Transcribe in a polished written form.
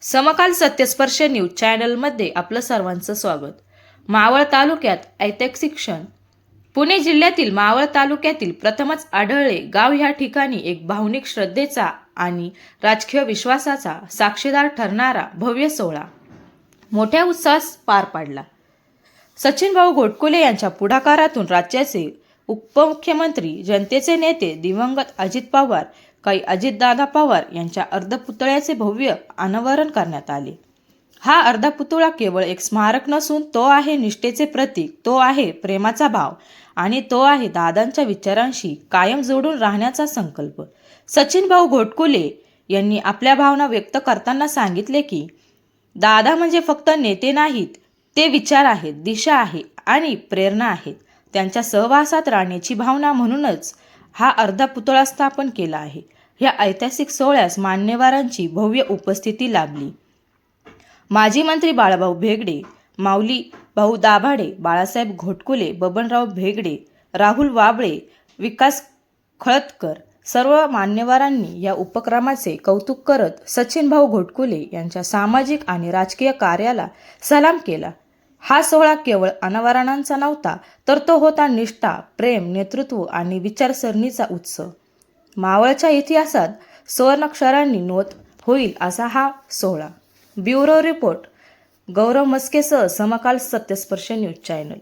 समकाल सत्यस्पर्श news चॅनलमध्ये आपलं सर्वांचं स्वागत. मावळ तालुक्यात ऐतिहासिक क्षण. पुणे जिल्ह्यातील मावळ तालुक्यातील प्रथमच आढळले गाव ह्या ठिकाणी एक भावनिक श्रद्धेचा आणि राजकीय विश्वासाचा साक्षीदार ठरणारा भव्य सोहळा मोठ्या उत्साहात पार पडला. सचिनभाऊ घोटकुले यांच्या पुढाकारातून राज्याचे उपमुख्यमंत्री, जनतेचे नेते दिवंगत अजित पवार, काही अजितदादा पवार यांच्या अर्धपुतळ्याचे भव्य अनावरण करण्यात आले. हा अर्धपुतळा केवळ एक स्मारक नसून तो आहे निष्ठेचे प्रतीक, तो आहे प्रेमाचा भाव आणि तो आहे दादांच्या विचारांशी कायम जोडून राहण्याचा संकल्प. सचिनभाऊ घोटकुले यांनी आपल्या भावना व्यक्त करताना सांगितले की दादा म्हणजे फक्त नेते नाहीत, ते विचार आहेत, दिशा आहे आणि प्रेरणा आहेत. त्यांच्या सहवासात राहण्याची भावना म्हणूनच हा अर्धा पुतळा स्थापन केला आहे. या ऐतिहासिक सोहळ्यास मान्यवरांची भव्य उपस्थिती लाभली. माजी मंत्री बाळाभाऊ भेगडे, माऊली भाऊ दाभाडे, बाळासाहेब घोटकुले, बबनराव भेगडे, राहुल वाबळे, विकास खळदकर सर्व मान्यवरांनी या उपक्रमाचे कौतुक करत सचिनभाऊ घोटकुले यांच्या सामाजिक आणि राजकीय कार्याला सलाम केला. हा सोहळा केवळ अनावरणांचा नव्हता, तर तो होता निष्ठा, प्रेम, नेतृत्व आणि विचारसरणीचा उत्सव. मावळच्या इतिहासात सुवर्णाक्षरांनी नोंद होईल असा हा सोहळा. ब्युरो रिपोर्ट गौरव मस्केसह समकाल सत्यस्पर्श न्यूज चॅनल.